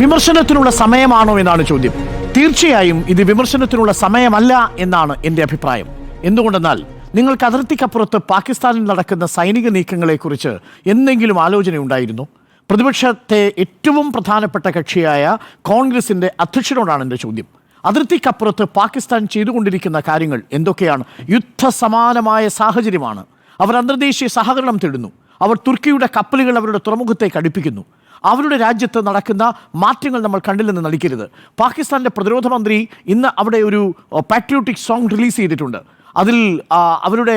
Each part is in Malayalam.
വിമർശനത്തിനുള്ള സമയമാണോ എന്നാണ് ചോദ്യം. തീർച്ചയായും ഇത് വിമർശനത്തിനുള്ള സമയമല്ല എന്നാണ് എൻ്റെ അഭിപ്രായം. എന്തുകൊണ്ടെന്നാൽ നിങ്ങൾക്ക് അതിർത്തിക്കപ്പുറത്ത് പാകിസ്ഥാനിൽ നടക്കുന്ന സൈനിക നീക്കങ്ങളെക്കുറിച്ച് എന്തെങ്കിലും ആലോചനയുണ്ടായിരുന്നു? പ്രതിപക്ഷത്തെ ഏറ്റവും പ്രധാനപ്പെട്ട കക്ഷിയായ കോൺഗ്രസിൻ്റെ അധ്യക്ഷനോടാണ് എൻ്റെ ചോദ്യം. അതിർത്തിക്കപ്പുറത്ത് പാകിസ്ഥാൻ ചെയ്തുകൊണ്ടിരിക്കുന്ന കാര്യങ്ങൾ എന്തൊക്കെയാണ്? യുദ്ധസമാനമായ സാഹചര്യമാണ്. അവർ അന്തർദേശീയ സഹകരണം തേടുന്നു. അവർ തുർക്കിയുടെ കപ്പലുകൾ അവരുടെ തുറമുഖത്തേക്ക് അടുപ്പിക്കുന്നു. അവരുടെ രാജ്യത്ത് നടക്കുന്ന മാറ്റങ്ങൾ നമ്മൾ കണ്ടില്ലെന്ന് നടിക്കരുത്. പാകിസ്ഥാൻ്റെ പ്രതിരോധ മന്ത്രി ഇന്ന് അവിടെ ഒരു പാട്രിയോട്ടിക് സോങ് റിലീസ് ചെയ്തിട്ടുണ്ട്. അതിൽ അവരുടെ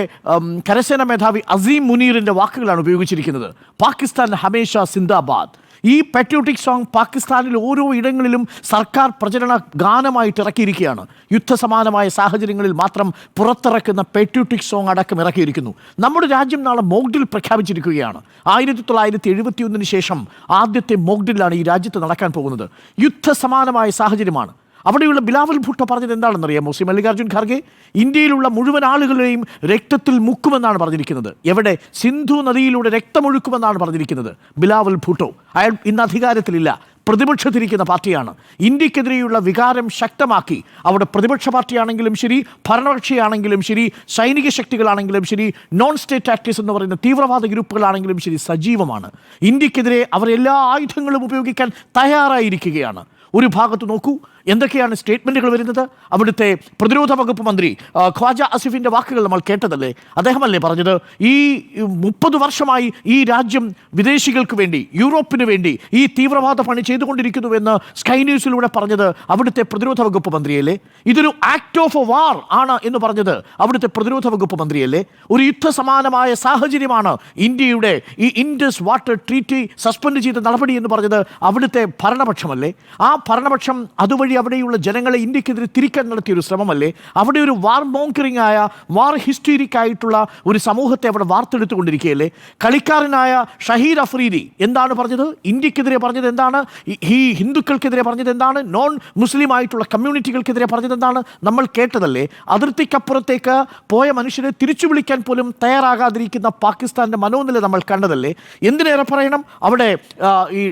കരസേനാ മേധാവി അസീം മുനീറിൻ്റെ വാക്കുകളാണ് ഉപയോഗിച്ചിരിക്കുന്നത്. പാകിസ്ഥാൻ ഹമേഷ സിന്ദാബാദ്. ഈ പാട്രിയോട്ടിക് സോങ് പാകിസ്ഥാനിൽ ഓരോ ഇടങ്ങളിലും സർക്കാർ പ്രചരണ ഗാനമായിട്ട് ഇറക്കിയിരിക്കുകയാണ്. യുദ്ധസമാനമായ സാഹചര്യങ്ങളിൽ മാത്രം പുറത്തിറക്കുന്ന പാട്രിയോട്ടിക് സോങ് അടക്കം ഇറക്കിയിരിക്കുന്നു. നമ്മുടെ രാജ്യം നാളെ മോക്ഡിൽ പ്രഖ്യാപിച്ചിരിക്കുകയാണ്. 1971 ശേഷം ആദ്യത്തെ മോക്ഡിലാണ് ഈ രാജ്യത്ത് നടക്കാൻ പോകുന്നത്. യുദ്ധസമാനമായ സാഹചര്യമാണ്. അവിടെയുള്ള ബിലാവൽ ഭുട്ടോ പറഞ്ഞത് എന്താണെന്നറിയാമോ? ശ്രീ മല്ലികാർജ്ജുൻ ഖാർഗെ ഇന്ത്യയിലുള്ള മുഴുവൻ ആളുകളെയും രക്തത്തിൽ മുക്കുമെന്നാണ് പറഞ്ഞിരിക്കുന്നത്. എവിടെ? സിന്ധു നദിയിലൂടെ രക്തമൊഴുക്കുമെന്നാണ് പറഞ്ഞിരിക്കുന്നത് ബിലാവൽ ഭുട്ടോ. അയാൾ ഇന്ന് അധികാരത്തിലില്ല, പ്രതിപക്ഷത്തിരിക്കുന്ന പാർട്ടിയാണ്. ഇന്ത്യക്കെതിരെയുള്ള വികാരം ശക്തമാക്കി അവിടെ പ്രതിപക്ഷ പാർട്ടിയാണെങ്കിലും ശരി, ഭരണകക്ഷിയാണെങ്കിലും ശരി, സൈനിക ശക്തികളാണെങ്കിലും ശരി, നോൺ സ്റ്റേറ്റ് ആക്ടേഴ്സ് എന്ന് പറയുന്ന തീവ്രവാദ ഗ്രൂപ്പുകളാണെങ്കിലും ശരി സജീവമാണ്. ഇന്ത്യക്കെതിരെ അവർ എല്ലാ ആയുധങ്ങളും ഉപയോഗിക്കാൻ തയ്യാറായിരിക്കുകയാണ്. ഒരു ഭാഗത്ത് നോക്കൂ എന്തൊക്കെയാണ് സ്റ്റേറ്റ്മെൻറ്റുകൾ വരുന്നത്. അവിടുത്തെ പ്രതിരോധ വകുപ്പ് മന്ത്രി ഖ്വാജ ആസിഫിൻ്റെ വാക്കുകൾ നമ്മൾ കേട്ടതല്ലേ? അദ്ദേഹമല്ലേ പറഞ്ഞത് ഈ 30 വർഷമായി ഈ രാജ്യം വിദേശികൾക്ക് വേണ്ടി, യൂറോപ്പിന് വേണ്ടി ഈ തീവ്രവാദ പണി ചെയ്തുകൊണ്ടിരിക്കുന്നുവെന്ന് സ്കൈ ന്യൂസിലൂടെ പറഞ്ഞത് അവിടുത്തെ പ്രതിരോധ വകുപ്പ് മന്ത്രിയല്ലേ? ഇതൊരു ആക്ട് ഓഫ് എ വാർ ആണ് എന്ന് പറഞ്ഞത് അവിടുത്തെ പ്രതിരോധ വകുപ്പ് മന്ത്രിയല്ലേ? ഒരു യുദ്ധസമാനമായ സാഹചര്യമാണ് ഇന്ത്യയുടെ ഈ ഇൻഡസ് വാട്ടർ ട്രീറ്റി സസ്പെൻഡ് ചെയ്ത നടപടി എന്ന് പറഞ്ഞത് അവിടുത്തെ ഭരണപക്ഷമല്ലേ? ആ ഭരണപക്ഷം അതുവഴി അവിടെയുള്ള ജനങ്ങളെ ഇന്ത്യക്കെതിരെ തിരിക്കാൻ നടത്തിയൊരു ശ്രമമല്ലേ? അവിടെ ഒരു വാർ മോങ്കറിംഗ് ആയ, വാർ ഹിസ്റ്റീരിക് ആയിട്ടുള്ള ഒരു സമൂഹത്തെ അവിടെ വാർത്തെടുത്തുകൊണ്ടിരിക്കുകയല്ലേ? കളിക്കാരനായ ഷഹീദ് അഫ്രീദി എന്താണ് പറഞ്ഞത്? ഇന്ത്യക്കെതിരെ പറഞ്ഞത് എന്താണ്? ഈ ഹിന്ദുക്കൾക്കെതിരെ പറഞ്ഞത് എന്താണ്? നോൺ മുസ്ലിം ആയിട്ടുള്ള കമ്മ്യൂണിറ്റികൾക്കെതിരെ പറഞ്ഞത് എന്താണ്? നമ്മൾ കേട്ടതല്ലേ? അതിർത്തിക്കപ്പുറത്തേക്ക് പോയ മനുഷ്യരെ തിരിച്ചു വിളിക്കാൻ പോലും തയ്യാറാകാതിരിക്കുന്ന പാകിസ്ഥാൻ്റെ മനോനില നമ്മൾ കണ്ടതല്ലേ? എന്തിനേറെ പറയണം, അവിടെ ഈ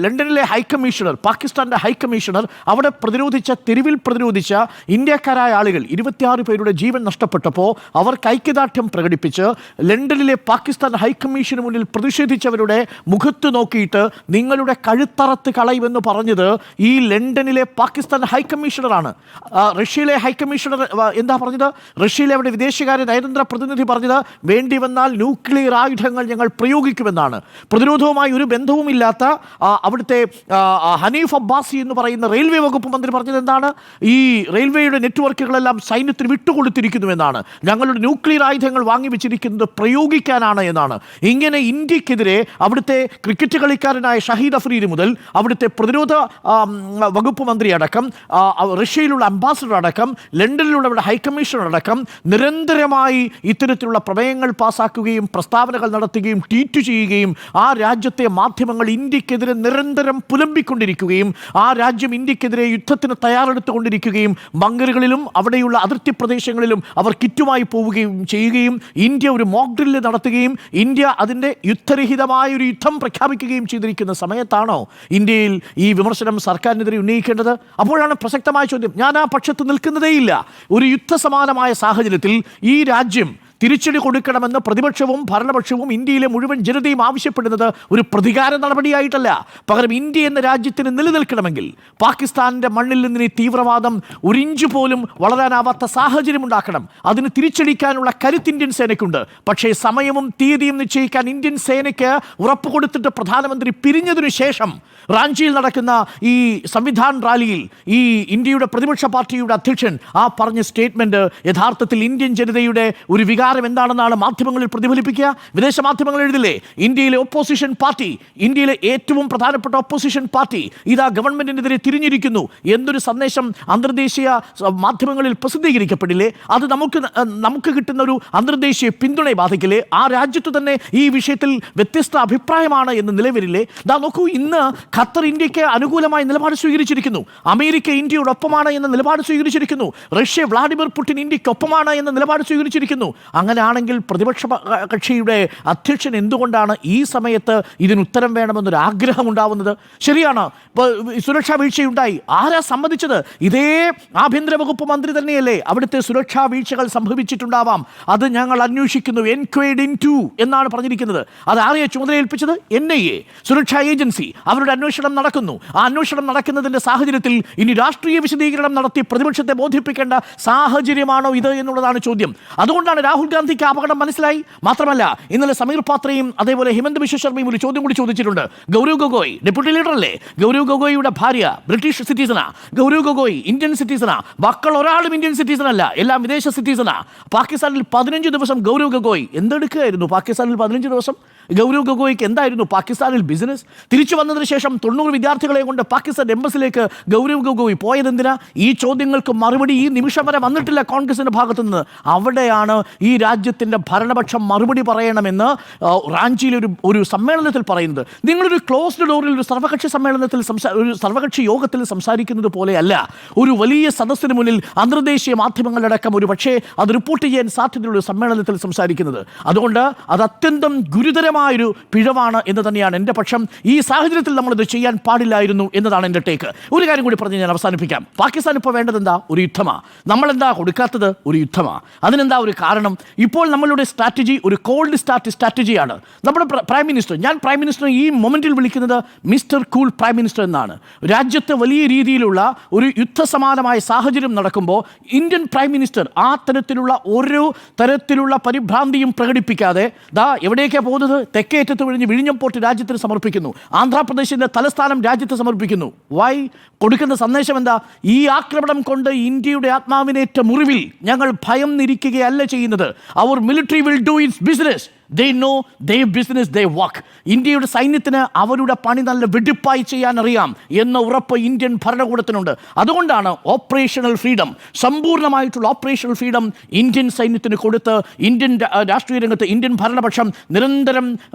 ലണ്ടനിലെ ഹൈക്കമ്മീഷണർ, പാകിസ്ഥാൻ്റെ ഹൈക്കമ്മീഷണർ അവിടെ തെരുവിൽ പ്രതിരോധിച്ച ഇന്ത്യക്കാരായ ആളുകൾ 26 പേരുടെ ജീവൻ നഷ്ടപ്പെട്ടപ്പോൾ അവർക്ക് ഐക്യദാർഢ്യം പ്രകടിപ്പിച്ച് ലണ്ടനിലെ പാകിസ്ഥാൻ ഹൈക്കമ്മീഷന് മുന്നിൽ പ്രതിഷേധിച്ചവരുടെ മുഖത്ത് നോക്കിയിട്ട് നിങ്ങളുടെ കഴുത്തറത്ത് കളയുമെന്ന് പറഞ്ഞത് ഈ ലണ്ടനിലെ പാകിസ്ഥാൻ ഹൈക്കമ്മീഷണറാണ്. റഷ്യയിലെ ഹൈക്കമ്മീഷണർ എന്താ പറഞ്ഞത്? റഷ്യയിലെ അവിടെ വിദേശകാര്യ നയതന്ത്ര പ്രതിനിധി പറഞ്ഞത് വേണ്ടി വന്നാൽ ന്യൂക്ലിയർ ആയുധങ്ങൾ ഞങ്ങൾ പ്രയോഗിക്കുമെന്നാണ്. പ്രതിരോധവുമായി ഒരു ബന്ധവുമില്ലാത്ത അവിടുത്തെ ഹനീഫ് അബ്ബാസി എന്ന് പറയുന്ന റെയിൽവേ വകുപ്പ് മന്ത്രി പറഞ്ഞത് എന്താണ്? ഈ റെയിൽവേയുടെ നെറ്റ്വർക്കുകളെല്ലാം സൈന്യത്തിന് വിട്ടുകൊടുത്തിരിക്കുന്നുവെന്നാണ്. ഞങ്ങളുടെ ന്യൂക്ലിയർ ആയുധങ്ങൾ വാങ്ങിവെച്ചിരിക്കുന്നത് പ്രയോഗിക്കാനാണ് എന്നാണ്. ഇങ്ങനെ ഇന്ത്യക്കെതിരെ അവിടുത്തെ ക്രിക്കറ്റ് കളിക്കാരനായ ഷഹീദ് അഫ്രീദി മുതൽ അവിടുത്തെ പ്രതിരോധ വകുപ്പ് മന്ത്രി അടക്കം, റഷ്യയിലുള്ള അംബാസഡർ അടക്കം, ലണ്ടനിലുള്ള അവിടെ ഹൈക്കമ്മീഷണർ അടക്കം നിരന്തരമായി ഇത്തരത്തിലുള്ള പ്രമേയങ്ങൾ പാസാക്കുകയും പ്രസ്താവനകൾ നടത്തുകയും ട്വീറ്റ് ചെയ്യുകയും ആ രാജ്യത്തെ മാധ്യമങ്ങൾ ഇന്ത്യക്കെതിരെ നിരന്തരം പുലമ്പിക്കൊണ്ടിരിക്കുകയും ആ രാജ്യം ഇന്ത്യക്കെതിരെ യുദ്ധത്തിന് തയ്യാറെടുത്തുകൊണ്ടിരിക്കുകയും ബങ്കറുകളിലും അവിടെയുള്ള അതിർത്തി പ്രദേശങ്ങളിലും അവർ കിറ്റുമായി പോവുകയും ചെയ്യുകയും ഇന്ത്യ ഒരു മോക്ക് ഡ്രില്ല് നടത്തുകയും ഇന്ത്യ അതിൻ്റെ യുദ്ധരഹിതമായ ഒരു യുദ്ധം പ്രഖ്യാപിക്കുകയും ചെയ്തിരിക്കുന്ന സമയത്താണോ ഇന്ത്യയിൽ ഈ വിമർശനം സർക്കാരിനെതിരെ ഉന്നയിക്കേണ്ടത്? അപ്പോഴാണ് പ്രസക്തമായ ചോദ്യം. ഞാൻ ആ പക്ഷത്ത് നിൽക്കുന്നതേയില്ല. ഒരു യുദ്ധസമാനമായ സാഹചര്യത്തിൽ ഈ രാജ്യം തിരിച്ചടി കൊടുക്കണമെന്ന് പ്രതിപക്ഷവും ഭരണപക്ഷവും ഇന്ത്യയിലെ മുഴുവൻ ജനതയും ആവശ്യപ്പെടുന്നത് ഒരു പ്രതികാര നടപടിയായിട്ടല്ല. പകരം ഇന്ത്യ എന്ന രാജ്യത്തിന് നിലനിൽക്കണമെങ്കിൽ പാകിസ്ഥാനിൻ്റെ മണ്ണിൽ നിന്ന് ഈ തീവ്രവാദം ഒരിഞ്ച് പോലും വളരാനാവാത്ത സാഹചര്യം ഉണ്ടാക്കണം. അതിന് തിരിച്ചടിക്കാനുള്ള കരുത്ത് ഇന്ത്യൻ സേനയ്ക്കുണ്ട്. പക്ഷേ സമയവും തീയതിയും നിശ്ചയിക്കാൻ ഇന്ത്യൻ സേനയ്ക്ക് ഉറപ്പ് കൊടുത്തിട്ട് പ്രധാനമന്ത്രി പിരിഞ്ഞതിനു ശേഷം റാഞ്ചിയിൽ നടക്കുന്ന ഈ സംവിധാൻ റാലിയിൽ ഈ ഇന്ത്യയുടെ പ്രതിപക്ഷ പാർട്ടിയുടെ അധ്യക്ഷൻ ആ പറഞ്ഞ സ്റ്റേറ്റ്മെൻറ്റ് യഥാർത്ഥത്തിൽ ഇന്ത്യൻ ജനതയുടെ ഒരു വികാരം എന്താണെന്നാണ് മാധ്യമങ്ങളിൽ പ്രതിഫലിപ്പിക്കുക. വിദേശ മാധ്യമങ്ങൾ എഴുതില്ലേ, ഇന്ത്യയിലെ ഒപ്പോസിഷൻ പാർട്ടി, ഇന്ത്യയിലെ ഏറ്റവും പ്രധാനപ്പെട്ട ഒപ്പോസിഷൻ പാർട്ടി ഇതാ ഗവൺമെന്റിനെതിരെ തിരിഞ്ഞിരിക്കുന്നു എന്നൊരു സന്ദേശം അന്തർദേശീയ മാധ്യമങ്ങളിൽ പ്രസിദ്ധീകരിക്കപ്പെടില്ലേ? അത് നമുക്ക് കിട്ടുന്ന ഒരു അന്തർദേശീയ പിന്തുണയെ ബാധിക്കില്ലേ? ആ രാജ്യത്ത് തന്നെ ഈ വിഷയത്തിൽ വ്യത്യസ്ത അഭിപ്രായമാണ് എന്ന് നിലവരില്ലേ? നോക്കൂ, ഇന്ന് ഖത്തർ ഇന്ത്യക്ക് അനുകൂലമായ നിലപാട് സ്വീകരിച്ചിരിക്കുന്നു. അമേരിക്ക ഇന്ത്യയോടൊപ്പമാണ് എന്ന നിലപാട് സ്വീകരിച്ചിരിക്കുന്നു. റഷ്യ വ്ളാഡിമിർ പുടിൻ ഇന്ത്യക്കൊപ്പമാണ് എന്ന നിലപാട് സ്വീകരിച്ചിരിക്കുന്നു. അങ്ങനെയാണെങ്കിൽ പ്രതിപക്ഷ കക്ഷിയുടെ അധ്യക്ഷൻ എന്തുകൊണ്ടാണ് ഈ സമയത്ത് ഇതിന് ഉത്തരം വേണമെന്നൊരു ആഗ്രഹം ഉണ്ടാവുന്നത്? ശരിയാണ്, സുരക്ഷാ വീഴ്ചയുണ്ടായി. ആരാ സമ്മതിച്ചത്? ഇതേ ആഭ്യന്തര വകുപ്പ് മന്ത്രി തന്നെയല്ലേ അവിടുത്തെ സുരക്ഷാ വീഴ്ചകൾ സംഭവിച്ചിട്ടുണ്ടാവാം, അത് ഞങ്ങൾ അന്വേഷിക്കുന്നു, എൻക്വയർഡ് ഇൻടു എന്നാണ് പറഞ്ഞിരിക്കുന്നത്. അത് ആരെയെ ചുമതലയേൽപ്പിച്ചത്? NIA, സുരക്ഷാ ഏജൻസി. അവരുടെ അന്വേഷണം നടക്കുന്നു. ആ അന്വേഷണം നടക്കുന്നതിന്റെ സാഹചര്യത്തിൽ ഇനി രാഷ്ട്രീയ വിശദീകരണം നടത്തി പ്രതിപക്ഷത്തെ ബോധിപ്പിക്കേണ്ട സാഹചര്യമാണോ ഇത് എന്നുള്ളതാണ് ചോദ്യം. അതുകൊണ്ടാണ് രാഹുൽ ഗാന്ധിക്ക് അപകടം മനസ്സിലായി. മാത്രമല്ല, ഇന്നലെ സമീർ പാത്രയും അതേപോലെ ഹിമന്ത് ബിശ്വ ശർമ്മയും ഒരു ചോദ്യം കൂടി ചോദിച്ചിട്ടുണ്ട്. ഗൗരവ് ഗൊഗോയ് ഡെപ്യൂട്ടി ലീഡർ അല്ലേ? ഗൗരവ് ഗൊഗോയിയുടെ ഭാര്യ ബ്രിട്ടീഷ് സിറ്റിസണാ, ഗൗരവ് ഗൊഗോയ് ഇന്ത്യൻ സിറ്റിസണാ, മക്കൾ ഒരാളും ഇന്ത്യൻ സിറ്റിസൺ അല്ല, എല്ലാം വിദേശ സിറ്റിസണാ. പാകിസ്ഥാനിൽ 15 ദിവസം ഗൗരവ് ഗൊഗോയ് എന്തെടുക്കുകയായിരുന്നു? പാകിസ്ഥാനിൽ 15 ദിവസം ഗൗരവ് ഗൊഗോയ്ക്ക് എന്തായിരുന്നു പാകിസ്ഥാനിൽ ബിസിനസ്? തിരിച്ചു വന്നതിന് ശേഷം 90 വിദ്യാർത്ഥികളെ കൊണ്ട് പാകിസ്ഥാൻ എംബസിലേക്ക് ഗൗരവ് ഗൊഗോയ് പോയതെന്തിനാ? ഈ ചോദ്യങ്ങൾക്ക് മറുപടി ഈ നിമിഷം വരെ വന്നിട്ടില്ല കോൺഗ്രസിന്റെ ഭാഗത്തു നിന്ന്. അവിടെയാണ് ഈ രാജ്യത്തിന്റെ ഭരണപക്ഷം മറുപടി പറയണമെന്ന് റാഞ്ചിയിൽ ഒരു സമ്മേളനത്തിൽ പറയുന്നത്. നിങ്ങളൊരു ക്ലോസ്ഡ് ഡോറിൽ ഒരു സർവകക്ഷി സമ്മേളനത്തിൽ ഒരു സർവകക്ഷി യോഗത്തിൽ സംസാരിക്കുന്നത് പോലെയല്ല ഒരു വലിയ സദസ്സിന് മുന്നിൽ അന്തർദേശീയ മാധ്യമങ്ങളടക്കം ഒരു പക്ഷേ അത് റിപ്പോർട്ട് ചെയ്യാൻ സാധ്യതയുള്ള സമ്മേളനത്തിൽ സംസാരിക്കുന്നത്. അതുകൊണ്ട് അത് അത്യന്തം ഗുരുതരമായൊരു പിഴവാണ് എന്ന് തന്നെയാണ് എൻ്റെ പക്ഷം. ഈ സാഹചര്യത്തിൽ നമ്മളിത് ചെയ്യാൻ പാടില്ലായിരുന്നു എന്നതാണ് എൻ്റെ ടേക്ക്. ഒരു കാര്യം കൂടി പറഞ്ഞ് ഞാൻ അവസാനിപ്പിക്കാം. പാകിസ്ഥാൻ ഇപ്പോൾ വേണ്ടത് എന്താ? ഒരു യുദ്ധമാണ്. നമ്മളെന്താ കൊടുക്കാത്തത്? ഒരു യുദ്ധമാണ്. അതിനെന്താ ഒരു കാരണം? ഇപ്പോൾ നമ്മളുടെ സ്ട്രാറ്റജി ഒരു കോൾഡ് സ്റ്റാർട്ട് സ്ട്രാറ്റജിയാണ്. നമ്മുടെ പ്രൈം മിനിസ്റ്റർ, ഞാൻ പ്രൈം മിനിസ്റ്റർ ഈ മൊമെന്റിൽ വിളിക്കുന്നത് മിസ്റ്റർ കൂൾ പ്രൈം മിനിസ്റ്റർ എന്നാണ്. രാജ്യത്ത് വലിയ രീതിയിലുള്ള ഒരു യുദ്ധസമാനമായ സാഹചര്യം നടക്കുമ്പോൾ ഇന്ത്യൻ പ്രൈം മിനിസ്റ്റർ ആ തരത്തിലുള്ള പരിഭ്രാന്തിയും പ്രകടിപ്പിക്കാതെ എവിടേക്കാണ് പോകുന്നത്? തെക്കേറ്റത്ത് വിഴിഞ്ഞം പോർട്ട് രാജ്യത്തിന് സമർപ്പിക്കുന്നു. ആന്ധ്രാപ്രദേശിന്റെ തലസ്ഥാനം രാജ്യത്ത് സമർപ്പിക്കുന്നു. വൈ? കൊടുക്കുന്ന സന്ദേശം എന്താ? ഈ ആക്രമണം കൊണ്ട് ഇന്ത്യയുടെ ആത്മാവിനേറ്റ മുറിവിൽ ഞങ്ങൾ ഭയം നിരിക്കുകയല്ല ചെയ്യുന്നത്. അവർ military will do its business. They know their business, they work. ഇന്ത്യയുടെ സൈന്യത്തിന് അവരുടെ പണി നല്ല വെടിപ്പായി ചെയ്യാൻ അറിയാം എന്ന ഉറപ്പ് ഇന്ത്യൻ ഭരണകൂടത്തിനുണ്ട്. അതുകൊണ്ടാണ് ഓപ്പറേഷണൽ ഫ്രീഡം, സമ്പൂർണ്ണമായിട്ടുള്ള ഓപ്പറേഷണൽ ഫ്രീഡം ഇന്ത്യൻ സൈന്യത്തിന് കൊടുത്ത് ഇന്ത്യൻ രാഷ്ട്രീയ രംഗത്ത് ഇന്ത്യൻ ഭരണപക്ഷം നിരന്തരം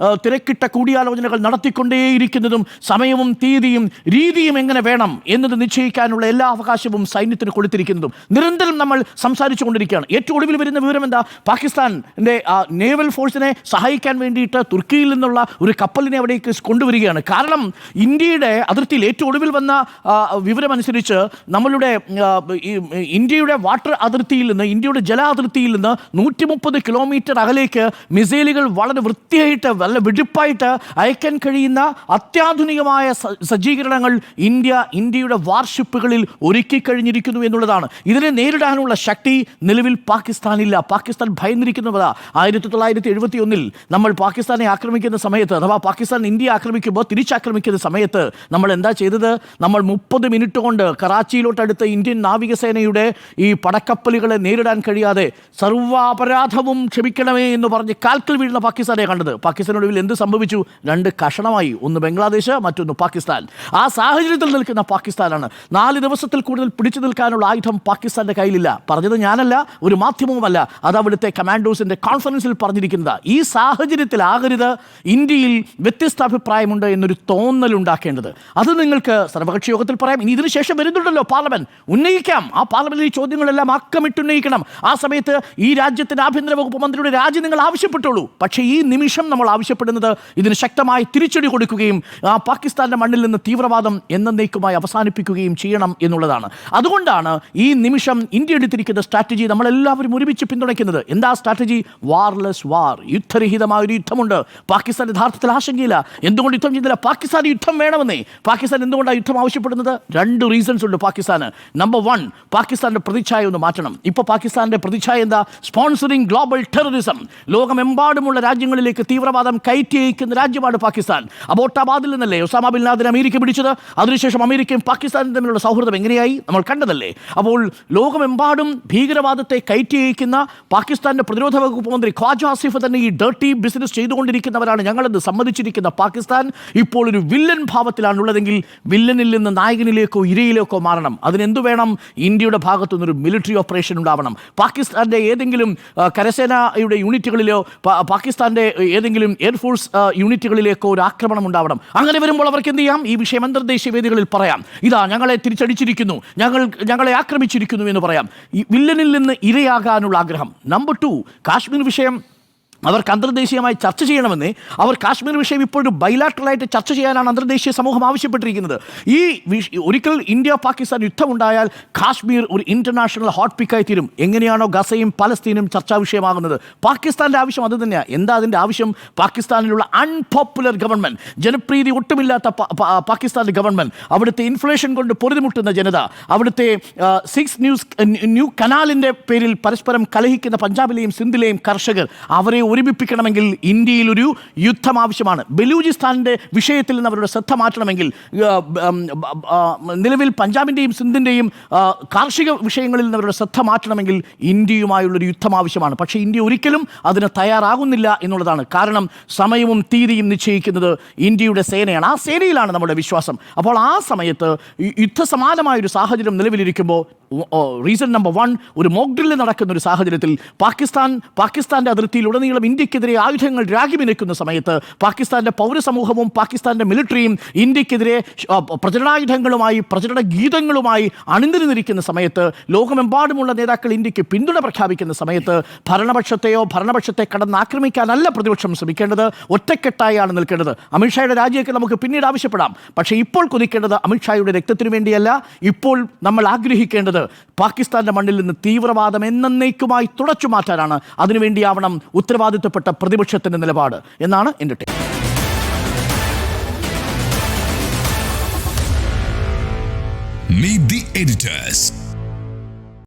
തിരക്കിട്ട കൂടിയാലോചനകൾ നടത്തിക്കൊണ്ടേയിരിക്കുന്നതും സമയവും തീയതിയും രീതിയും എങ്ങനെ വേണം എന്നത് നിശ്ചയിക്കാനുള്ള എല്ലാ അവകാശവും സൈന്യത്തിന് കൊടുത്തിരിക്കുന്നതും നിരന്തരം നമ്മൾ സംസാരിച്ചു കൊണ്ടിരിക്കുകയാണ്. ഏറ്റവും ഒടുവിൽ വരുന്ന വിവരം എന്താ? പാകിസ്ഥാൻ്റെ നേവൽ ഫോഴ്സിനെ സഹായിക്കാൻ വേണ്ടിയിട്ട് തുർക്കിയിൽ നിന്നുള്ള ഒരു കപ്പലിനെ അവിടേക്ക് കൊണ്ടുവരികയാണ്. കാരണം ഇന്ത്യയുടെ അതിർത്തിയിൽ ഏറ്റവും ഒടുവിൽ വന്ന വിവരമനുസരിച്ച് നമ്മളുടെ ഇന്ത്യയുടെ വാട്ടർ അതിർത്തിയിൽ നിന്ന്, ഇന്ത്യയുടെ ജല അതിർത്തിയിൽ നിന്ന് 130 കിലോമീറ്റർ അകലേക്ക് മിസൈലുകൾ വളരെ വൃത്തിയായിട്ട് നല്ല വെടിപ്പായിട്ട് അയക്കാൻ കഴിയുന്ന അത്യാധുനികമായ സജ്ജീകരണങ്ങൾ ഇന്ത്യയുടെ വാർഷിപ്പുകളിൽ ഒരുക്കി കഴിഞ്ഞിരിക്കുന്നു എന്നുള്ളതാണ്. ഇതിനെ നേരിടാനുള്ള ശക്തി നിലവിൽ പാകിസ്ഥാനില്ല. പാകിസ്ഥാൻ ഭയന്നിരിക്കുന്നതാ. 1971 നമ്മൾ പാകിസ്ഥാനെ ആക്രമിക്കുന്ന സമയത്ത്, അഥവാ പാകിസ്ഥാൻ ഇന്ത്യ ആക്രമിക്കുമ്പോൾ തിരിച്ചാക്രമിക്കുന്ന സമയത്ത് നമ്മൾ എന്താ ചെയ്തത്? നമ്മൾ 30 മിനിറ്റ് കൊണ്ട് കറാച്ചിയിലോട്ടടുത്ത ഇന്ത്യൻ നാവികസേനയുടെ ഈ പടക്കപ്പലുകളെ നേരിടാൻ കഴിയാതെ സർവ്വാപരാധവും ക്ഷമിക്കണമേ എന്ന് പറഞ്ഞ് കാൽക്കൽ വീഴുന്ന പാകിസ്ഥാനെ കണ്ടത്. പാകിസ്ഥാനൊടുവിൽ എന്ത് സംഭവിച്ചു? 2 കഷണമായി. ഒന്ന് ബംഗ്ലാദേശ്, മറ്റൊന്ന് പാകിസ്ഥാൻ. ആ സാഹചര്യത്തിൽ നിൽക്കുന്ന പാകിസ്ഥാനാണ്. 4 ദിവസത്തിൽ കൂടുതൽ പിടിച്ചു നിൽക്കാനുള്ള ആയുധം പാകിസ്ഥാന്റെ കയ്യിലില്ല. പറഞ്ഞത് ഞാനല്ല, ഒരു മാധ്യമവുമല്ല, അത് അവിടുത്തെ കമാൻഡോസിന്റെ കോൺഫറൻസിൽ പറഞ്ഞിരിക്കുന്നത്. ഈ സാഹചര്യത്തിലാകരുത് ഇന്ത്യയിൽ വ്യത്യസ്ത അഭിപ്രായമുണ്ട് എന്നൊരു തോന്നലുണ്ടാക്കേണ്ടത്. അത് നിങ്ങൾക്ക് സർവകക്ഷി യോഗത്തിൽ പറയാം. ഇനി ഇതിനു ശേഷം വരുന്നുണ്ടല്ലോ പാർലമെന്റ്, ഉന്നയിക്കാം. ആ പാർലമെന്റിൽ ഈ ചോദ്യങ്ങളെല്ലാം അക്കമിട്ടുന്നയിക്കണം. ആ സമയത്ത് ഈ രാജ്യത്തിന്റെ ആഭ്യന്തര വകുപ്പ് മന്ത്രിയുടെ രാജി നിങ്ങൾ ആവശ്യപ്പെട്ടുള്ളൂ. പക്ഷേ ഈ നിമിഷം നമ്മൾ ആവശ്യപ്പെടുന്നത് ഇതിന് ശക്തമായി തിരിച്ചടി കൊടുക്കുകയും ആ പാകിസ്ഥാന്റെ മണ്ണിൽ നിന്ന് തീവ്രവാദം എന്നേക്കുമായി അവസാനിപ്പിക്കുകയും ചെയ്യണം എന്നുള്ളതാണ്. അതുകൊണ്ടാണ് ഈ നിമിഷം ഇന്ത്യ എടുത്തിരിക്കുന്ന സ്ട്രാറ്റജി നമ്മളെല്ലാവരും ഒരുമിച്ച് പിന്തുണയ്ക്കുന്നത്. എന്താ സ്ട്രാറ്റജി? വാർലെസ് വാർ, യുദ്ധരഹിതമായ ഒരു യുദ്ധമുണ്ട്. പാകിസ്ഥാൻ യഥാർത്ഥത്തിൽ ആശങ്കയില്ല. എന്തുകൊണ്ട് യുദ്ധം ചെയ്യുന്നില്ല? പാകിസ്ഥാൻ യുദ്ധം വേണമെന്നേ. പാകിസ്ഥാൻ എന്തുകൊണ്ടാണ് യുദ്ധം ആവശ്യപ്പെടുന്നത്? 2 റീസൺസ് ഉണ്ട് പാകിസ്ഥാന്. നമ്പർ 1, പാകിസ്ഥാന്റെ പ്രതിച്ഛായ ഒന്ന് മാറ്റണം. ഇപ്പോൾ പാകിസ്ഥാന്റെ പ്രതിച്ഛായ എന്താ? Sponsoring global terrorism. ലോകമെമ്പാടുമുള്ള രാജ്യങ്ങളിലേക്ക് തീവ്രവാദം കയറ്റി അയക്കുന്ന രാജ്യമാണ് പാകിസ്ഥാൻ. അബോട്ടാബാദിൽ നിന്നല്ലേ ഒസാമ ബിൻ ലാദൻ അമേരിക്ക പിടിച്ചത്? അതിനുശേഷം അമേരിക്കയും പാകിസ്ഥാനും തമ്മിലുള്ള സൗഹൃദം എങ്ങനെയായി നമ്മൾ കണ്ടതല്ലേ. അപ്പോൾ ലോകമെമ്പാടും ഭീകരവാദത്തെ കയറ്റി അയക്കുന്ന പാകിസ്ഥാന്റെ പ്രതിരോധ വകുപ്പ് മന്ത്രി ഖ്വാജ ആസിഫ് തന്നെ ഈ ഡർട്ടി ബിസിനസ് ചെയ്തുകൊണ്ടിരിക്കുന്നവരാണ് ഞങ്ങളെന്ന് സമ്മതിച്ചിരിക്കുന്ന പാകിസ്ഥാൻ ഇപ്പോൾ ഒരു വില്ലൻ ഭാവത്തിലാണുള്ളതെങ്കിൽ വില്ലനിൽ നിന്ന് നായകനിലേക്കോ ഇരയിലേക്കോ മാറണം. അതിനെന്തു വേണം? ഇന്ത്യയുടെ ഭാഗത്തു നിന്നൊരു മിലിറ്ററി ഓപ്പറേഷൻ ഉണ്ടാവണം. പാകിസ്ഥാൻ്റെ ഏതെങ്കിലും കരസേനയുടെ യൂണിറ്റുകളിലോ പാകിസ്ഥാൻ്റെ ഏതെങ്കിലും എയർഫോഴ്സ് യൂണിറ്റുകളിലേക്കോ ഒരു ആക്രമണം ഉണ്ടാവണം. അങ്ങനെ വരുമ്പോൾ അവർക്ക് എന്ത് ചെയ്യാം? ഈ വിഷയം അന്തർദേശീയ വേദികളിൽ പറയാം. ഇതാ ഞങ്ങളെ തിരിച്ചടിച്ചിരിക്കുന്നു, ഞങ്ങളെ ആക്രമിച്ചിരിക്കുന്നു എന്ന് പറയാം. ഈ വില്ലനിൽ നിന്ന് ഇരയാകാനുള്ള ആഗ്രഹം. നമ്പർ 2, കാശ്മീർ വിഷയം അവർക്ക് അന്തർദേശീയമായി ചർച്ച ചെയ്യണമെന്ന്. അവർ കാശ്മീർ വിഷയം ഇപ്പോഴും ബൈലാറ്ററലായിട്ട് ചർച്ച ചെയ്യാനാണ് അന്തർദേശീയ സമൂഹം ആവശ്യപ്പെട്ടിരിക്കുന്നത്. ഒരിക്കൽ ഇന്ത്യ പാകിസ്ഥാൻ യുദ്ധമുണ്ടായാൽ കാശ്മീർ ഒരു ഇന്റർനാഷണൽ ഹോട്ട് പിക്കായി തീരും. എങ്ങനെയാണോ ഗസയും പലസ്തീനും ചർച്ചാ വിഷയമാകുന്നത്, പാകിസ്ഥാൻ്റെ ആവശ്യം അത് തന്നെയാണ്. എന്താ അതിൻ്റെ ആവശ്യം? പാകിസ്ഥാനിലുള്ള അൺപോപ്പുലർ ഗവൺമെൻറ്, ജനപ്രീതി ഒട്ടുമില്ലാത്ത പാകിസ്ഥാൻ്റെ ഗവൺമെൻറ്, അവിടുത്തെ ഇൻഫ്ലേഷൻ കൊണ്ട് പൊറുതിമുട്ടുന്ന ജനത, അവിടുത്തെ 6 ന്യൂ കനാലിൻ്റെ പേരിൽ പരസ്പരം കലഹിക്കുന്ന പഞ്ചാബിലെയും സിന്ധിലെയും കർഷകർ, അവരെ ഒരുമിപ്പിക്കണമെങ്കിൽ ഇന്ത്യയിൽ ഒരു യുദ്ധം ആവശ്യമാണ്. ബലൂചിസ്ഥാനിൻ്റെ വിഷയത്തിൽ നിന്ന് അവരുടെ ശ്രദ്ധ മാറ്റണമെങ്കിൽ, നിലവിൽ പഞ്ചാബിൻ്റെയും സിന്ധിൻ്റെയും കാർഷിക വിഷയങ്ങളിൽ നിന്ന് അവരുടെ ശ്രദ്ധ മാറ്റണമെങ്കിൽ ഇന്ത്യയുമായുള്ളൊരു യുദ്ധം ആവശ്യമാണ്. പക്ഷേ ഇന്ത്യ ഒരിക്കലും അതിന് തയ്യാറാകുന്നില്ല എന്നുള്ളതാണ്. കാരണം സമയവും തീയതിയും നിശ്ചയിക്കുന്നത് ഇന്ത്യയുടെ സേനയാണ്. ആ സേനയിലാണ് നമ്മുടെ വിശ്വാസം. അപ്പോൾ ആ സമയത്ത് യുദ്ധസമാനമായൊരു സാഹചര്യം നിലവിലിരിക്കുമ്പോൾ റീസൺ നമ്പർ 1, ഒരു മോക്ക് ഡ്രില്ല് നടക്കുന്ന ഒരു സാഹചര്യത്തിൽ പാകിസ്ഥാൻ്റെ അതിർത്തിയിലുടനീളം ഇന്ത്യക്കെതിരെ ആയുധങ്ങൾ രാഗിമിനിക്കുന്ന സമയത്ത് പാകിസ്ഥാൻ്റെ പൗരസമൂഹവും പാകിസ്ഥാൻ്റെ മിലിറ്ററിയും ഇന്ത്യക്കെതിരെ പ്രചരണായുധങ്ങളുമായി പ്രചരണ ഗീതങ്ങളുമായി അണിനിരന്നിരിക്കുന്ന സമയത്ത്, ലോകമെമ്പാടുമുള്ള നേതാക്കൾ ഇന്ത്യക്ക് പിന്തുണ പ്രഖ്യാപിക്കുന്ന സമയത്ത് ഭരണപക്ഷത്തെ കടന്നാക്രമിക്കാനല്ല പ്രതിപക്ഷം ശ്രമിക്കേണ്ടത്, ഒറ്റക്കെട്ടായാണ് നിൽക്കേണ്ടത്. അമിത്ഷായുടെ രാജിയൊക്കെ നമുക്ക് പിന്നീട് ആവശ്യപ്പെടാം. പക്ഷേ ഇപ്പോൾ കൊതിക്കേണ്ടത് അമിത്ഷായുടെ രക്തത്തിനു വേണ്ടിയല്ല. ഇപ്പോൾ നമ്മൾ ആഗ്രഹിക്കേണ്ടത് പാകിസ്ഥാന്റെ മണ്ണിൽ നിന്ന് തീവ്രവാദം എന്നേക്കുമായി തുടച്ചു മാറ്റാനാണ്. അതിനുവേണ്ടിയാവണം ഉത്തരവാദിത്തപ്പെട്ട പ്രതിപക്ഷത്തിന്റെ നിലപാട് എന്നാണ് എൻ്റെ ടേക്ക്. Meet the editors.